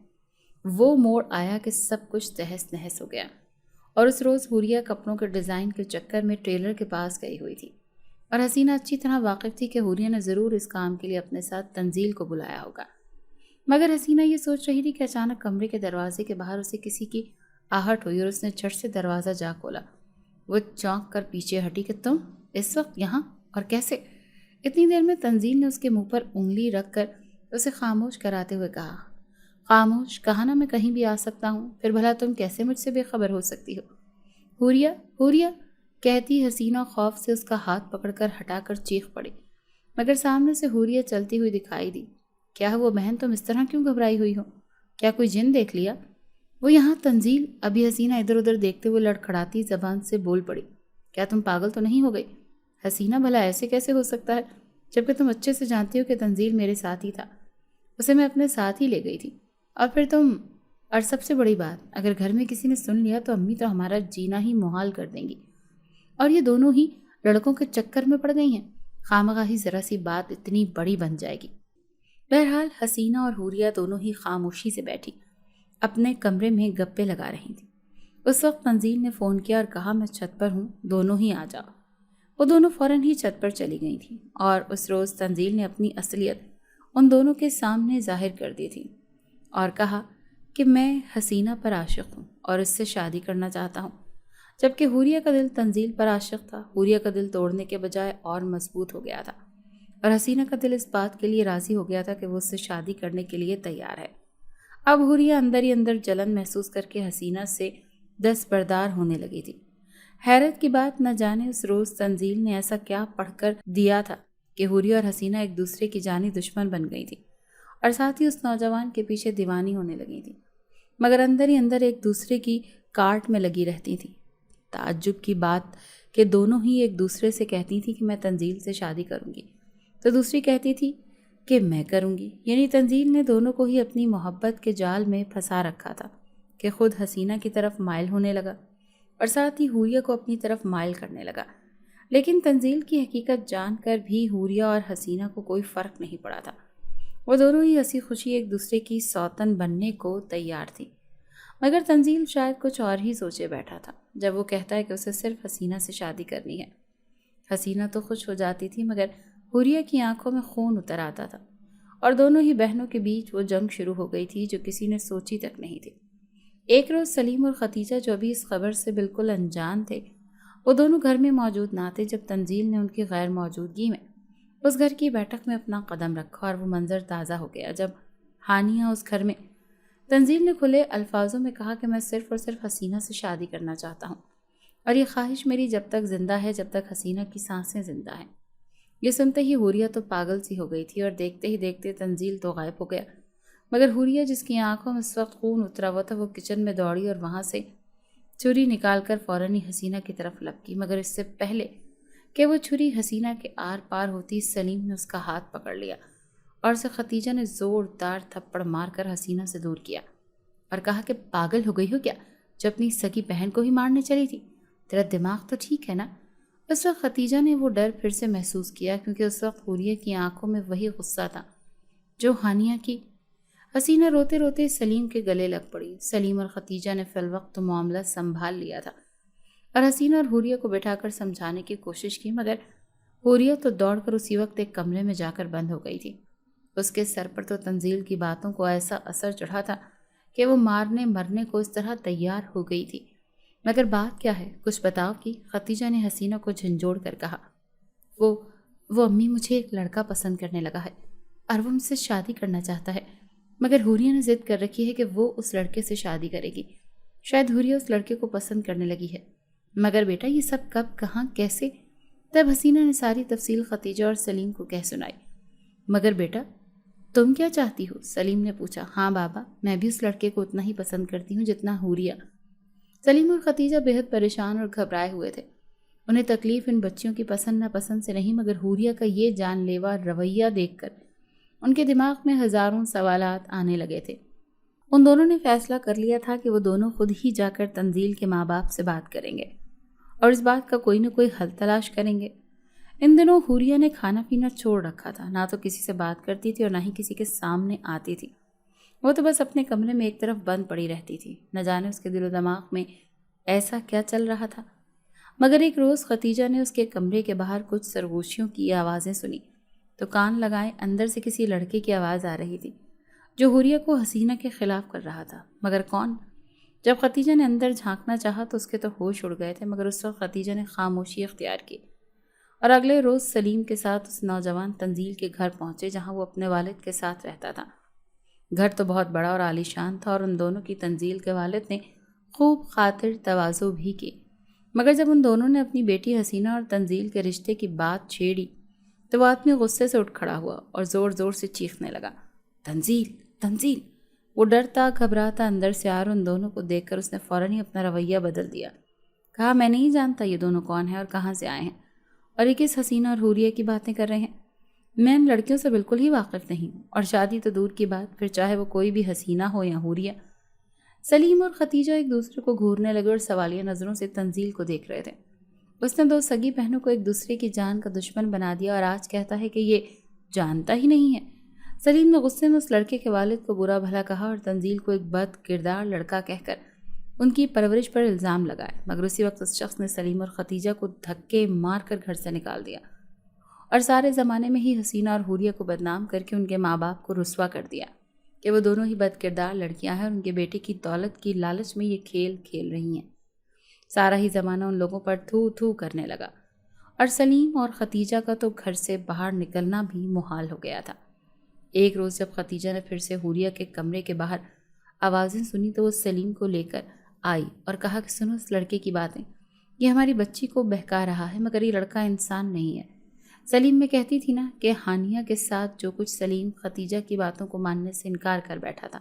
وہ موڑ آیا کہ سب کچھ تہس نہس ہو گیا۔ اور اس روز حوریہ کپڑوں کے ڈیزائن کے چکر میں ٹیلر کے پاس گئی ہوئی تھی اور حسینہ اچھی طرح واقف تھی کہ حوریہ نے ضرور اس کام کے لیے اپنے ساتھ تنزیل کو بلایا ہوگا، مگر حسینہ یہ سوچ رہی تھی کہ اچانک کمرے کے دروازے کے باہر اسے کسی کی آہٹ ہوئی اور اس نے جھٹ سے دروازہ جا کھولا۔ وہ چونک کر پیچھے ہٹی کہ تم اس وقت یہاں اور کیسے؟ اتنی دیر میں تنزیل نے اس کے منہ پر انگلی رکھ کر اسے خاموش کراتے ہوئے کہا، خاموش کہا نا میں کہیں بھی آ سکتا ہوں، پھر بھلا تم کیسے مجھ سے بے خبر ہو سکتی ہو؟ حوریہ کہتی حسینہ خوف سے اس کا ہاتھ پکڑ کر ہٹا کر چیخ پڑی، مگر سامنے سے حوریہ چلتی ہوئی دکھائی دی۔ کیا وہ بہن تم اس طرح کیوں گھبرائی ہوئی ہو؟ کیا کوئی جن دیکھ لیا؟ وہ یہاں تنزیل ابھی حسینہ ادھر ادھر دیکھتے ہوئے لڑکھڑاتی زبان سے بول پڑی، کیا تم پاگل تو نہیں ہو گئی؟ حسینہ بھلا ایسے کیسے ہو سکتا ہے جبکہ تم اچھے سے جانتی ہو کہ تنزیل میرے ساتھ ہی تھا، اسے میں اپنے ساتھ ہی لے گئی تھی، اور پھر تم، اور سب سے بڑی بات اگر گھر میں کسی نے سن لیا تو امی تو ہمارا جینا ہی محال کر دیں گی، اور یہ دونوں ہی لڑکوں کے چکر میں پڑ گئی ہیں، خامخواہ ہی ذرا سی بات اتنی بڑی بن جائے گی۔ بہرحال حسینہ اور حوریہ دونوں ہی خاموشی سے بیٹھی اپنے کمرے میں گپے لگا رہی تھیں۔ اس وقت تنزیل نے فون کیا اور کہا میں چھت پر ہوں، دونوں ہی آ جاؤ۔ وہ دونوں فوراً ہی چھت پر چلی گئی تھیں اور اس روز تنزیل نے اپنی اصلیت ان دونوں کے سامنے ظاہر کر دی تھی اور کہا کہ میں حسینہ پر عاشق ہوں اور اس سے شادی کرنا چاہتا ہوں، جبکہ حوریہ کا دل تنزیل پر عاشق تھا۔ حوریہ کا دل توڑنے کے بجائے اور مضبوط ہو گیا تھا اور حسینہ کا دل اس بات کے لیے راضی ہو گیا تھا کہ وہ اس سے شادی کرنے کے لیے تیار ہے۔ اب حوریہ اندر ہی اندر جلن محسوس کر کے حسینہ سے دستبردار ہونے لگی تھی۔ حیرت کی بات نہ جانے اس روز تنزیل نے ایسا کیا پڑھ کر دیا تھا کہ حوریہ اور حسینہ ایک دوسرے کی جانی دشمن بن گئی تھی اور ساتھ ہی اس نوجوان کے پیچھے دیوانی ہونے لگی تھی، مگر اندر ہی اندر ایک دوسرے کی کاٹ میں لگی رہتی تھی۔ تعجب کی بات کہ دونوں ہی ایک دوسرے سے کہتی تھی کہ میں تنزیل سے شادی کروں گی تو دوسری کہتی تھی کہ میں کروں گی، یعنی تنزیل نے دونوں کو ہی اپنی محبت کے جال میں پھنسا رکھا تھا کہ خود حسینہ کی طرف مائل ہونے لگا اور ساتھ ہی حوریہ کو اپنی طرف مائل کرنے لگا۔ لیکن تنزیل کی حقیقت جان کر بھی حوریہ اور حسینہ کو کوئی فرق نہیں پڑا تھا، وہ دونوں ہی ہنسی خوشی ایک دوسرے کی سوتن بننے کو تیار تھی، مگر تنزیل شاید کچھ اور ہی سوچے بیٹھا تھا جب وہ کہتا ہے کہ اسے صرف حسینہ سے شادی کرنی ہے۔ حسینہ تو خوش ہو جاتی تھی مگر حوریہ کی آنکھوں میں خون اتر آتا تھا اور دونوں ہی بہنوں کے بیچ وہ جنگ شروع ہو گئی تھی جو کسی نے سوچی تک نہیں تھی۔ ایک روز سلیم اور ختیجہ جو ابھی اس خبر سے بالکل انجان تھے، وہ دونوں گھر میں موجود نہ تھے جب تنزیل نے ان کی غیر موجودگی میں اس گھر کی بیٹھک میں اپنا قدم رکھا، اور وہ منظر تازہ ہو گیا جب ہانیہ اس گھر میں تنزیل نے کھلے الفاظوں میں کہا کہ میں صرف اور صرف حسینہ سے شادی کرنا چاہتا ہوں، اور یہ خواہش میری جب تک زندہ ہے، جب تک حسینہ کی سانسیں زندہ ہیں۔ یہ سنتے ہی حوریہ تو پاگل سی ہو گئی تھی اور دیکھتے ہی دیکھتے تنزیل تو غائب ہو گیا، مگر حوریہ جس کی آنکھوں میں اس وقت خون اترا ہوا تھا، وہ کچن میں دوڑی اور وہاں سے چھری نکال کر فوراً ہی حسینہ کی طرف لپکی، مگر اس سے پہلے کہ وہ چھری حسینہ کے آر پار ہوتی، سلیم نے اس کا ہاتھ پکڑ لیا اور اسے ختیجہ نے زوردار تھپڑ مار کر حسینہ سے دور کیا اور کہا کہ پاگل ہو گئی ہو کیا، جو اپنی سگی بہن کو ہی مارنے چلی تھی؟ تیرا دماغ تو ٹھیک ہے نا؟ اس وقت ختیجہ نے وہ ڈر پھر سے محسوس کیا، کیونکہ اس وقت حوریہ کی آنکھوں میں وہی غصہ تھا جو ہانیہ کی۔ حسینہ روتے روتے سلیم کے گلے لگ پڑی۔ سلیم اور ختیجہ نے فی الوقت تو معاملہ سنبھال لیا تھا اور حسینہ اور حوریہ کو بٹھا کر سمجھانے کی کوشش کی، مگر حوریہ تو دوڑ کر اسی وقت ایک کمرے میں جا کر بند ہو گئی تھی۔ اس کے سر پر تو تنزیل کی باتوں کو ایسا اثر چڑھا تھا کہ وہ مارنے مرنے کو اس طرح تیار ہو گئی تھی۔ مگر بات کیا ہے، کچھ بتاؤ کی؟ ختیجہ نے حسینہ کو جھنجھوڑ کر کہا۔ وہ امی، مجھے ایک لڑکا پسند کرنے لگا ہے اور وہ مجھ سے شادی کرنا چاہتا ہے، مگر حوریہ نے ضد کر رکھی ہے کہ وہ اس لڑکے سے شادی کرے گی۔ شاید حوریہ اس لڑکے کو پسند کرنے لگی ہے، مگر بیٹا یہ سب کب، کہاں، کیسے؟ تب حسینہ نے ساری تفصیل ختیجہ اور سلیم کو کہہ سنائی۔ مگر بیٹا تم کیا چاہتی ہو؟ سلیم نے پوچھا۔ ہاں بابا، میں بھی اس لڑکے کو اتنا ہی پسند کرتی ہوں جتنا حوریہ۔ سلیم اور ختیجہ بےحد پریشان اور گھبرائے ہوئے تھے۔ انہیں تکلیف ان بچیوں کی پسند ناپسند سے نہیں، مگر حوریہ کا یہ جان لیوا رویہ دیکھ کر ان کے دماغ میں ہزاروں سوالات آنے لگے تھے۔ ان دونوں نے فیصلہ کر لیا تھا کہ وہ دونوں خود ہی جا کر تنزیل کے ماں باپ سے بات کریں گے اور اس بات کا کوئی نہ کوئی حل تلاش کریں گے۔ ان دنوں حوریہ نے کھانا پینا چھوڑ رکھا تھا، نہ تو کسی سے بات کرتی تھی اور نہ ہی کسی کے سامنے آتی تھی۔ وہ تو بس اپنے کمرے میں ایک طرف بند پڑی رہتی تھی، نہ جانے اس کے دل و دماغ میں ایسا کیا چل رہا تھا۔ مگر ایک روز ختیجہ نے اس کے کمرے کے باہر کچھ سرگوشیوں کی آوازیں سنی تو کان لگائے اندر سے کسی لڑکے کی آواز آ رہی تھی جو حوریہ کو حسینہ کے خلاف کر رہا تھا، مگر کون؟ جب ختیجہ نے اندر جھانکنا چاہا تو اس کے تو ہوش اڑ گئے تھے، مگر اس وقت ختیجہ نے خاموشی اختیار کی اور اگلے روز سلیم کے ساتھ اس نوجوان تنزیل کے گھر پہنچے جہاں وہ اپنے والد کے ساتھ رہتا تھا۔ گھر تو بہت بڑا اور عالیشان تھا اور ان دونوں کی تنزیل کے والد نے خوب خاطر تواضع بھی کی، مگر جب ان دونوں نے اپنی بیٹی حسینہ اور تنزیل کے رشتے کی بات چھیڑی تو وہ آدمی غصے سے اٹھ کھڑا ہوا اور زور زور سے چیخنے لگا، تنزیل تنزیل! وہ ڈرتا گھبراتا اندر سے آر ان دونوں کو دیکھ کر اس نے فوراً ہی اپنا رویہ بدل دیا۔ کہا، میں نہیں جانتا یہ دونوں کون ہیں اور کہاں سے آئے ہیں، اور یہ کس حسینہ اور حوریہ کی باتیں کر رہے ہیں؟ میں ان لڑکیوں سے بالکل ہی واقف نہیں ہوں، اور شادی تو دور کی بات، پھر چاہے وہ کوئی بھی حسینہ ہو یا حوریہ۔ سلیم اور ختیجہ ایک دوسرے کو گھورنے لگے اور سوالیہ نظروں سے تنزیل کو دیکھ رہے تھے۔ اس نے دو سگی بہنوں کو ایک دوسرے کی جان کا دشمن بنا دیا اور آج کہتا ہے کہ یہ جانتا ہی نہیں ہے۔ سلیم نے غصے میں اس لڑکے کے والد کو برا بھلا کہا اور تنزیل کو ایک بد کردار لڑکا کہہ کر ان کی پرورش پر الزام لگائے، مگر اسی وقت اس شخص نے سلیم اور ختیجہ کو دھکے مار کر گھر سے نکال دیا اور سارے زمانے میں ہی حسینہ اور حوریہ کو بدنام کر کے ان کے ماں باپ کو رسوا کر دیا کہ وہ دونوں ہی بد کردار لڑکیاں ہیں اور ان کے بیٹے کی دولت کی لالچ میں یہ کھیل کھیل رہی ہیں۔ سارا ہی زمانہ ان لوگوں پر تھو تھو کرنے لگا اور سلیم اور ختیجہ کا تو گھر سے باہر نکلنا بھی محال ہو گیا تھا۔ ایک روز جب ختیجہ نے پھر سے حوریہ کے کمرے کے باہر آوازیں سنی تو وہ سلیم کو لے کر آئی اور کہا کہ سنو اس لڑکے کی باتیں، یہ ہماری بچی کو بہکا رہا ہے، مگر یہ لڑکا انسان نہیں ہے۔ سلیم میں کہتی تھی نا کہ ہانیہ کے ساتھ جو کچھ، سلیم ختیجہ کی باتوں کو ماننے سے انکار کر بیٹھا تھا،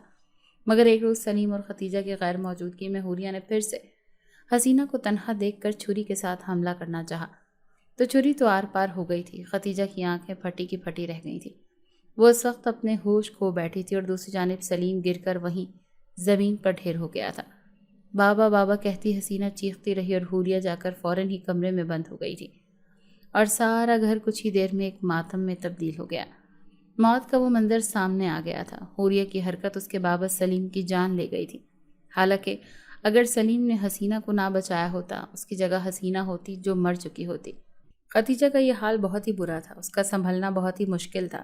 مگر ایک روز سلیم اور ختیجہ کی غیر موجودگی میں حوریہ نے پھر سے حسینہ کو تنہا دیکھ کر چھری کے ساتھ حملہ کرنا چاہا تو چھری تو آر پار ہو گئی تھی۔ ختیجہ کی آنکھیں پھٹی کی پھٹی رہ گئی تھیں، وہ اس وقت اپنے ہوش کھو بیٹھی تھی اور دوسری جانب سلیم گر کر وہیں زمین پر ڈھیر ہو گیا تھا۔ بابا بابا کہتی حسینہ چیختی رہی اور حوریہ جا کر فوراً ہی کمرے میں بند ہو گئی تھی اور سارا گھر کچھ ہی دیر میں ایک ماتم میں تبدیل ہو گیا۔ موت کا وہ منظر سامنے آ گیا تھا۔ حوریہ کی حرکت اس کے بابا سلیم کی جان لے گئی تھی۔ حالانکہ اگر سلیم نے حسینہ کو نہ بچایا ہوتا، اس کی جگہ حسینہ ہوتی جو مر چکی ہوتی۔ خدیجہ کا یہ حال بہت ہی برا تھا، اس کا سنبھلنا بہت ہی مشکل تھا،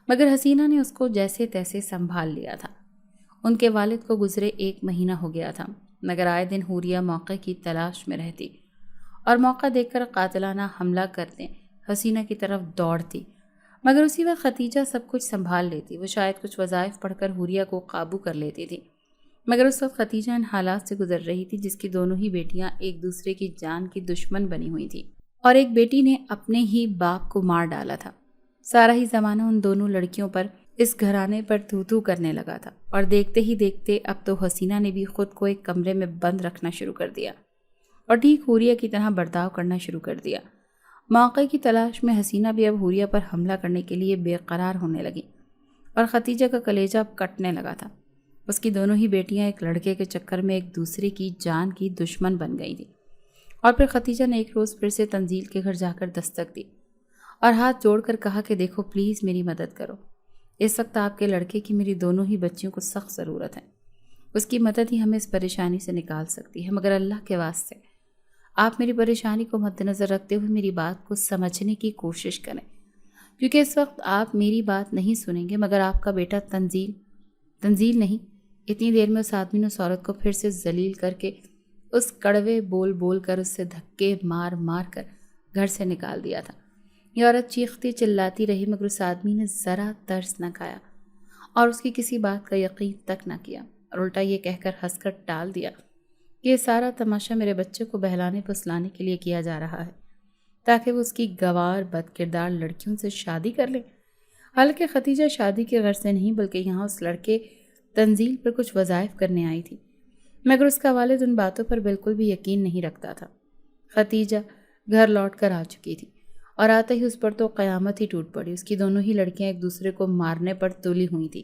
مگر حسینہ نے اس کو جیسے تیسے سنبھال لیا تھا۔ ان کے والد کو گزرے 1 مہینہ ہو گیا تھا، مگر آئے دن حوریہ موقع کی تلاش میں رہتی اور موقع دیکھ کر قاتلانہ حملہ کرتے حسینہ کی طرف دوڑتی، مگر اسی وقت خدیجہ سب کچھ سنبھال لیتی۔ وہ شاید کچھ وظائف پڑھ کر حوریہ کو قابو کر لیتی تھی، مگر اس وقت خدیجہ ان حالات سے گزر رہی تھی جس کی دونوں ہی بیٹیاں ایک دوسرے کی جان کی دشمن بنی ہوئی تھی، اور ایک بیٹی نے اپنے ہی باپ کو مار ڈالا تھا۔ سارا ہی زمانہ ان دونوں لڑکیوں پر، اس گھرانے پر تو کرنے لگا تھا، اور دیکھتے ہی دیکھتے اب تو حسینہ نے بھی خود کو ایک کمرے میں بند رکھنا شروع کر دیا اور ٹھیک حوریہ کی طرح برتاؤ کرنا شروع کر دیا۔ موقع کی تلاش میں حسینہ بھی اب حوریہ پر حملہ کرنے کے لیے بے قرار ہونے لگی، اور خدیجہ کا کلیجہ اب کٹنے لگا تھا۔ اس کی دونوں ہی بیٹیاں ایک لڑکے کے چکر میں ایک دوسرے کی جان کی دشمن بن گئی تھیں۔ اور پھر خدیجہ نے ایک روز پھر سے تنزیل کے گھر جا کر دستک دی اور ہاتھ جوڑ کر کہا کہ دیکھو پلیز میری مدد کرو، اس وقت آپ کے لڑکے کی میری دونوں ہی بچیوں کو سخت ضرورت ہے، اس کی مدد ہی ہمیں اس پریشانی سے نکال سکتی ہے، مگر اللہ کے واسطے آپ میری پریشانی کو مد نظر رکھتے ہوئے میری بات کو سمجھنے کی کوشش کریں، کیونکہ اس وقت آپ میری بات نہیں سنیں گے، مگر آپ کا بیٹا تنزیل نہیں۔ اتنی دیر میں اس آدمی نے اس عورت کو پھر سے ذلیل کر کے، اس کڑوے بول بول کر، اس سے دھکے مار مار کر گھر سے نکال دیا تھا۔ یہ عورت چیختی چلاتی رہی، مگر اس آدمی نے ذرا ترس نہ کھایا اور اس کی کسی بات کا یقین تک نہ کیا، اور الٹا یہ کہہ کر ہنس کر ٹال دیا کہ یہ سارا تماشا میرے بچے کو بہلانے پھسلانے کے لیے کیا جا رہا ہے تاکہ وہ اس کی گوار بد کردار لڑکیوں سے شادی کر لے۔ حالانکہ خدیجہ شادی کے غرض سے نہیں بلکہ یہاں اس لڑکے تنزیل پر کچھ وظائف کرنے آئی تھی، مگر اس کا والد ان باتوں پر بالکل بھی یقین نہیں رکھتا تھا۔ خدیجہ گھر لوٹ کر آ چکی تھی اور آتے ہی اس پر تو قیامت ہی ٹوٹ پڑی۔ اس کی دونوں ہی لڑکیاں ایک دوسرے کو مارنے پر تلی ہوئی تھی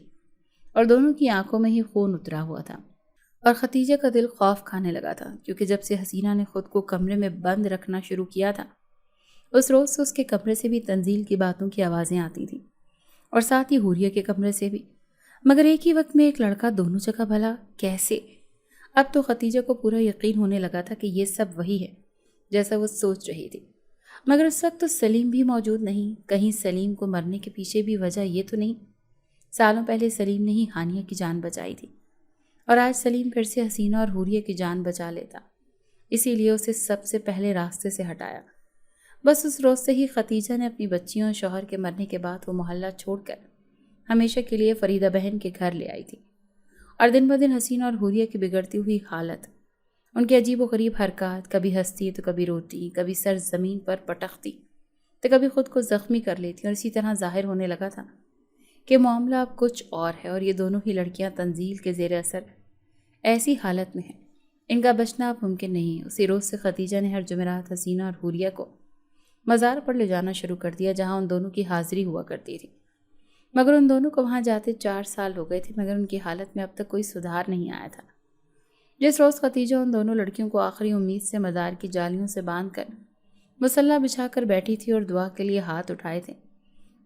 اور دونوں کی آنکھوں میں ہی خون اترا ہوا تھا، اور خدیجہ کا دل خوف کھانے لگا تھا، کیونکہ جب سے حسینہ نے خود کو کمرے میں بند رکھنا شروع کیا تھا، اس روز سے اس کے کمرے سے بھی تنزیل کی باتوں کی آوازیں آتی تھیں اور ساتھ ہی حوریہ کے کمرے سے بھی، مگر ایک ہی وقت میں ایک لڑکا دونوں جگہ بھلا کیسے؟ اب تو خدیجہ کو پورا یقین ہونے لگا تھا کہ یہ سب وہی ہے جیسا وہ سوچ رہی تھی، مگر اس وقت تو سلیم بھی موجود نہیں۔ کہیں سلیم کو مرنے کے پیچھے بھی وجہ یہ تو نہیں؟ سالوں پہلے سلیم نے ہی ہانیہ کی جان بچائی تھی، اور آج سلیم پھر سے حسینہ اور حوریہ کی جان بچا لیتا، اسی لیے اسے سب سے پہلے راستے سے ہٹایا۔ بس اس روز سے ہی خدیجہ نے اپنی بچیوں اور شوہر کے مرنے کے بعد وہ محلہ چھوڑ کر ہمیشہ کے لیے فریدہ بہن کے گھر لے آئی تھی، اور دن بدن حسینہ اور حوریہ کی بگڑتی ہوئی حالت، ان کی عجیب و غریب حرکات، کبھی ہنستی تو کبھی روتی، کبھی سر زمین پر پٹکتی تو کبھی خود کو زخمی کر لیتی، اور اسی طرح ظاہر ہونے لگا تھا کہ معاملہ اب کچھ اور ہے، اور یہ دونوں ہی لڑکیاں تنزیل کے زیر اثر ایسی حالت میں ہیں ان کا بچنا اب ممکن نہیں ہے۔ اسی روز سے خدیجہ نے ہر جمعرات حسینہ اور حوریہ کو مزار پر لے جانا شروع کر دیا جہاں ان دونوں کی حاضری ہوا کرتی تھی، مگر ان دونوں کو وہاں جاتے 4 سال ہو گئے تھے، مگر ان کی حالت میں اب تک کوئی سدھار نہیں آیا تھا۔ جس روز خدیجہ ان دونوں لڑکیوں کو آخری امید سے مزار کی جالیوں سے باندھ کر مصلی بچھا کر بیٹھی تھی اور دعا کے لیے ہاتھ اٹھائے تھے،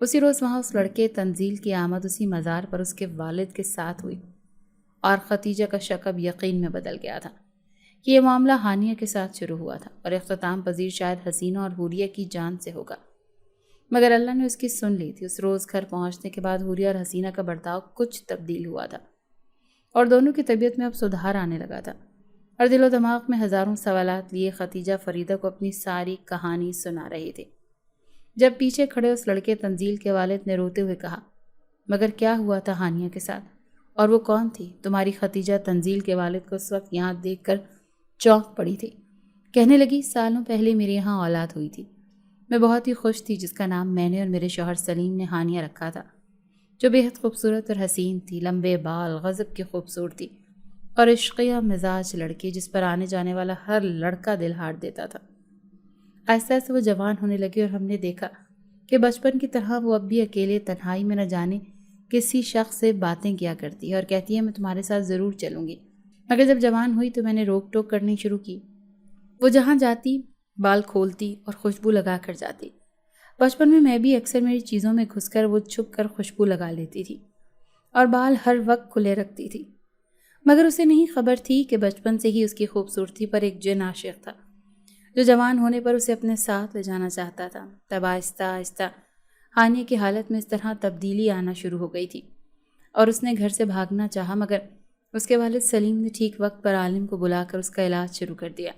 اسی روز وہاں اس لڑکے تنزیل کی آمد اسی مزار پر اس کے والد کے ساتھ ہوئی، اور خدیجہ کا شک اب یقین میں بدل گیا تھا کہ یہ معاملہ ہانیہ کے ساتھ شروع ہوا تھا اور اختتام پذیر شاید حسینہ اور حوریہ کی جان سے ہوگا، مگر اللہ نے اس کی سن لی تھی۔ اس روز گھر پہنچنے کے بعد حوریہ اور حسینہ کا برتاؤ کچھ تبدیل ہوا تھا اور دونوں کی طبیعت میں اب سدھار آنے لگا تھا، اور دل و دماغ میں ہزاروں سوالات لیے خدیجہ فریدہ کو اپنی ساری کہانی سنا رہی تھی، جب پیچھے کھڑے اس لڑکے تنزیل کے والد نے روتے ہوئے کہا، مگر کیا ہوا تھا ہانیہ کے ساتھ، اور وہ کون تھی؟ تمہاری خدیجہ تنزیل کے والد کو اس وقت یہاں دیکھ کر چونک پڑی تھی، کہنے لگی سالوں پہلے میرے یہاں اولاد ہوئی تھی، میں بہت ہی خوش تھی، جس کا نام میں نے اور میرے شوہر سلیم نے ہانیہ رکھا تھا، جو بے حد خوبصورت اور حسین تھی، لمبے بال، غضب کی خوبصورتی اور عشقیہ مزاج لڑکی، جس پر آنے جانے والا ہر لڑکا دل ہار دیتا تھا۔ آہستہ آہستہ وہ جوان ہونے لگی اور ہم نے دیکھا کہ بچپن کی طرح وہ اب بھی اکیلے تنہائی میں نہ جانے کسی شخص سے باتیں کیا کرتی ہے اور کہتی ہے میں تمہارے ساتھ ضرور چلوں گی، مگر جب جوان ہوئی تو میں نے روک ٹوک کرنی شروع کی۔ وہ جہاں جاتی بال کھولتی اور خوشبو لگا کر جاتی۔ بچپن میں بھی اکثر میری چیزوں میں گھس کر وہ چھپ کر خوشبو لگا لیتی تھی اور بال ہر وقت کھلے رکھتی تھی۔ مگر اسے نہیں خبر تھی کہ بچپن سے ہی اس کی خوبصورتی پر ایک جن عاشق تھا جو جوان ہونے پر اسے اپنے ساتھ لے جانا چاہتا تھا۔ تب آہستہ آہستہ ہانیہ کی حالت میں اس طرح تبدیلی آنا شروع ہو گئی تھی اور اس نے گھر سے بھاگنا چاہا، مگر اس کے والد سلیم نے ٹھیک وقت پر عالم کو بلا کر اس کا علاج شروع کر دیا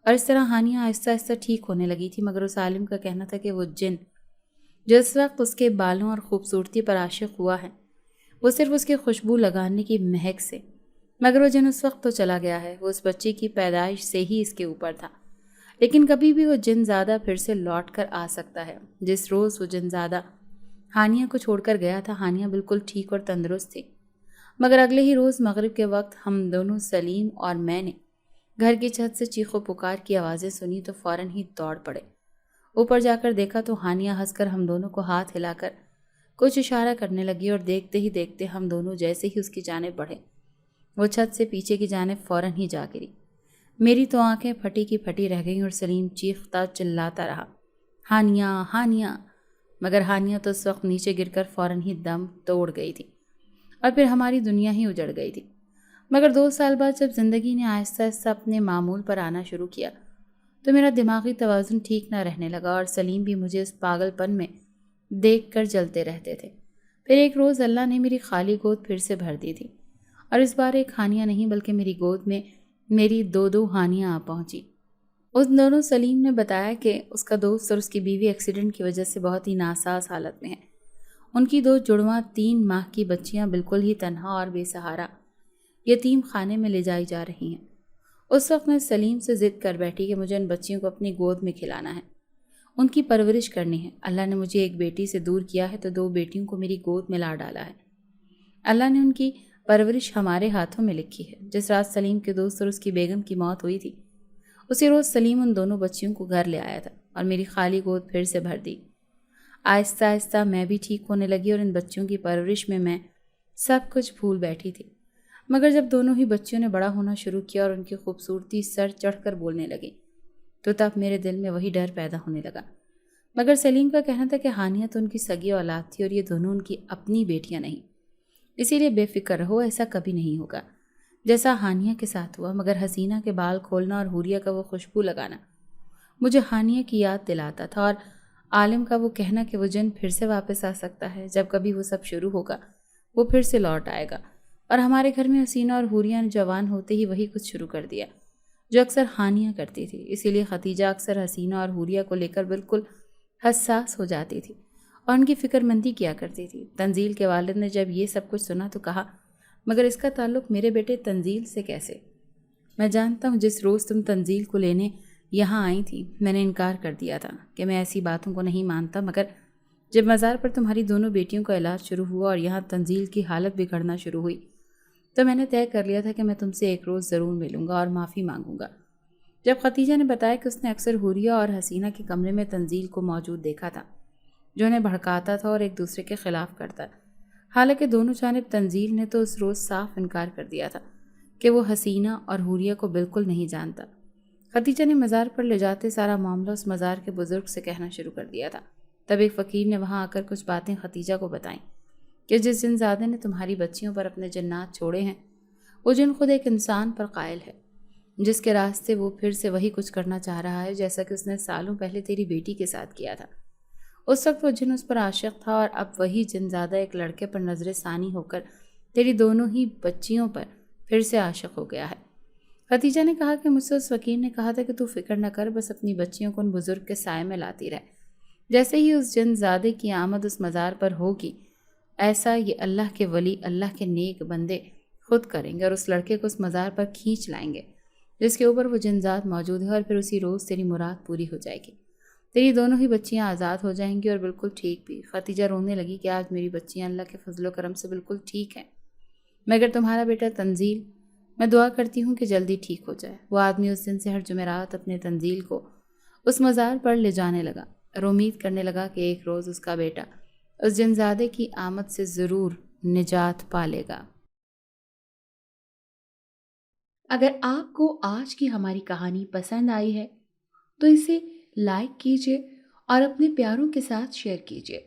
اور اس طرح ہانیہ آہستہ آہستہ ٹھیک ہونے لگی تھی۔ مگر اس عالم کا کہنا تھا کہ وہ جن جو اس وقت اس کے بالوں اور خوبصورتی پر عاشق ہوا ہے وہ صرف اس کی خوشبو لگانے کی مہک سے، مگر وہ جن اس وقت تو چلا گیا ہے، وہ اس بچے کی پیدائش سے ہی اس کے اوپر تھا، لیکن کبھی بھی وہ جن زادہ پھر سے لوٹ کر آ سکتا ہے۔ جس روز وہ جن زادہ ہانیہ کو چھوڑ کر گیا تھا، ہانیہ بالکل ٹھیک اور تندرست تھی، مگر اگلے ہی روز مغرب کے وقت ہم دونوں، سلیم اور میں نے، گھر کی چھت سے چیخ و پکار کی آوازیں سنی تو فوراً ہی دوڑ پڑے۔ اوپر جا کر دیکھا تو ہانیہ ہنس کر ہم دونوں کو ہاتھ ہلا کر کچھ اشارہ کرنے لگی اور دیکھتے ہی دیکھتے ہم دونوں جیسے ہی اس کی جانب بڑھے وہ چھت سے پیچھے کی جانب فوراً ہی جا گری۔ میری تو آنکھیں پھٹی کی پھٹی رہ گئیں اور سلیم چیختا چلاتا رہا، ہانیہ ہانیہ، مگر ہانیہ تو اس وقت نیچے گر کر فوراً ہی دم توڑ گئی تھی اور پھر ہماری دنیا ہی اجڑ گئی تھی۔ مگر 2 سال بعد جب زندگی نے آہستہ آہستہ اپنے معمول پر آنا شروع کیا تو میرا دماغی توازن ٹھیک نہ رہنے لگا اور سلیم بھی مجھے اس پاگل پن میں دیکھ کر جلتے رہتے تھے۔ پھر ایک روز اللہ نے میری خالی گود پھر سے بھر دی تھی اور اس بار ایک ہانیہ نہیں بلکہ میری گود میں میری 2 ہانیہ آ پہنچی۔ ان دونوں سلیم نے بتایا کہ اس کا دوست اور اس کی بیوی ایکسیڈنٹ کی وجہ سے بہت ہی ناساز حالت میں ہیں۔ ان کی 2 جڑواں 3 ماہ کی بچیاں بالکل ہی تنہا اور بے سہارا یتیم خانے میں لے جائی جا رہی ہیں۔ اس وقت میں سلیم سے ضد کر بیٹھی کہ مجھے ان بچیوں کو اپنی گود میں کھلانا ہے، ان کی پرورش کرنی ہے۔ اللہ نے مجھے ایک بیٹی سے دور کیا ہے تو 2 بیٹیوں کو میری گود میں لا ڈالا ہے۔ اللہ نے ان کی پرورش ہمارے ہاتھوں میں لکھی ہے۔ جس رات سلیم کے دوست اور اس کی بیگم کی موت ہوئی تھی اسی روز سلیم ان دونوں بچیوں کو گھر لے آیا تھا اور میری خالی گود پھر سے بھر دی۔ آہستہ آہستہ میں بھی ٹھیک ہونے لگی اور ان بچیوں کی پرورش میں سب کچھ بھول بیٹھی تھی۔ مگر جب دونوں ہی بچیوں نے بڑا ہونا شروع کیا اور ان کی خوبصورتی سر چڑھ کر بولنے لگی تو تب میرے دل میں وہی ڈر پیدا ہونے لگا۔ مگر سلیم کا کہنا تھا کہ ہانیہ تو ان کی سگی اولاد تھی اور یہ دونوں ان کی اپنی بیٹیاں نہیں، اسی لیے بے فکر رہو، ایسا کبھی نہیں ہوگا جیسا ہانیہ کے ساتھ ہوا۔ مگر حسینہ کے بال کھولنا اور حوریہ کا وہ خوشبو لگانا مجھے ہانیہ کی یاد دلاتا تھا، اور عالم کا وہ کہنا کہ وہ جن پھر سے واپس آ سکتا ہے، جب کبھی وہ سب شروع ہوگا وہ پھر سے لوٹ آئے گا۔ اور ہمارے گھر میں حسینہ اور حوریہ نے جوان ہوتے ہی وہی کچھ شروع کر دیا جو اکثر ہانیہ کرتی تھی، اسی لیے ختیجہ اکثر حسینہ اور حوریہ کو لے کر بالکل حساس ہو جاتی تھی اور ان کی فکر مندی کیا کرتی تھی۔ تنزیل کے والد نے جب یہ سب کچھ سنا تو کہا، مگر اس کا تعلق میرے بیٹے تنزیل سے کیسے؟ میں جانتا ہوں جس روز تم تنزیل کو لینے یہاں آئی تھی میں نے انکار کر دیا تھا کہ میں ایسی باتوں کو نہیں مانتا، مگر جب مزار پر تمہاری دونوں بیٹیوں کا علاج شروع ہوا اور یہاں تنزیل کی حالت بگڑنا شروع ہوئی تو میں نے طے کر لیا تھا کہ میں تم سے ایک روز ضرور ملوں گا اور معافی مانگوں گا۔ جب ختیجہ نے بتایا کہ اس نے اکثر حوریہ اور حسینہ کے کمرے میں تنزیل کو موجود دیکھا تھا جو انہیں بھڑکاتا تھا اور ایک دوسرے کے خلاف کرتا، حالانکہ دونوں جانب تنزیل نے تو اس روز صاف انکار کر دیا تھا کہ وہ حسینہ اور حوریہ کو بالکل نہیں جانتا۔ ختیجہ نے مزار پر لے جاتے سارا معاملہ اس مزار کے بزرگ سے کہنا شروع کر دیا تھا۔ تب ایک فقیر نے وہاں آ کر کچھ باتیں ختیجہ کو بتائیں کہ جس جن زادے نے تمہاری بچیوں پر اپنے جنات چھوڑے ہیں وہ جن خود ایک انسان پر قائل ہے جس کے راستے وہ پھر سے وہی کچھ کرنا چاہ رہا ہے جیسا کہ اس نے سالوں پہلے تیری بیٹی کے ساتھ کیا تھا۔ اس وقت وہ جن اس پر عاشق تھا اور اب وہی جن زادہ ایک لڑکے پر نظر ثانی ہو کر تیری دونوں ہی بچیوں پر پھر سے عاشق ہو گیا ہے۔ ختیجہ نے کہا کہ مجھ سے اس فقیر نے کہا تھا کہ تو فکر نہ کر، بس اپنی بچیوں کو ان بزرگ کے سائے میں لاتی رہ، جیسے ہی اس جن زادے کی آمد اس مزار پر ہوگی ایسا یہ اللہ کے ولی، اللہ کے نیک بندے خود کریں گے اور اس لڑکے کو اس مزار پر کھینچ لائیں گے جس کے اوپر وہ جنزاد موجود ہے، اور پھر اسی روز تیری مراد پوری ہو جائے گی، تیری دونوں ہی بچیاں آزاد ہو جائیں گی اور بالکل ٹھیک بھی۔ ختیجہ رونے لگی کہ آج میری بچیاں اللہ کے فضل و کرم سے بالکل ٹھیک ہیں، مگر تمہارا بیٹا تنزیل، میں دعا کرتی ہوں کہ جلدی ٹھیک ہو جائے۔ وہ آدمی اس دن سے ہر جمعرات اپنے تنزیل کو اس مزار پر لے جانے لگا اور امید کرنے لگا کہ ایک روز اس کا بیٹا اس جنزادے کی آمد سے ضرور نجات پالے گا۔ اگر آپ کو آج کی ہماری کہانی پسند آئی ہے تو اسے لائک کیجیے اور اپنے پیاروں کے ساتھ شیئر کیجیے۔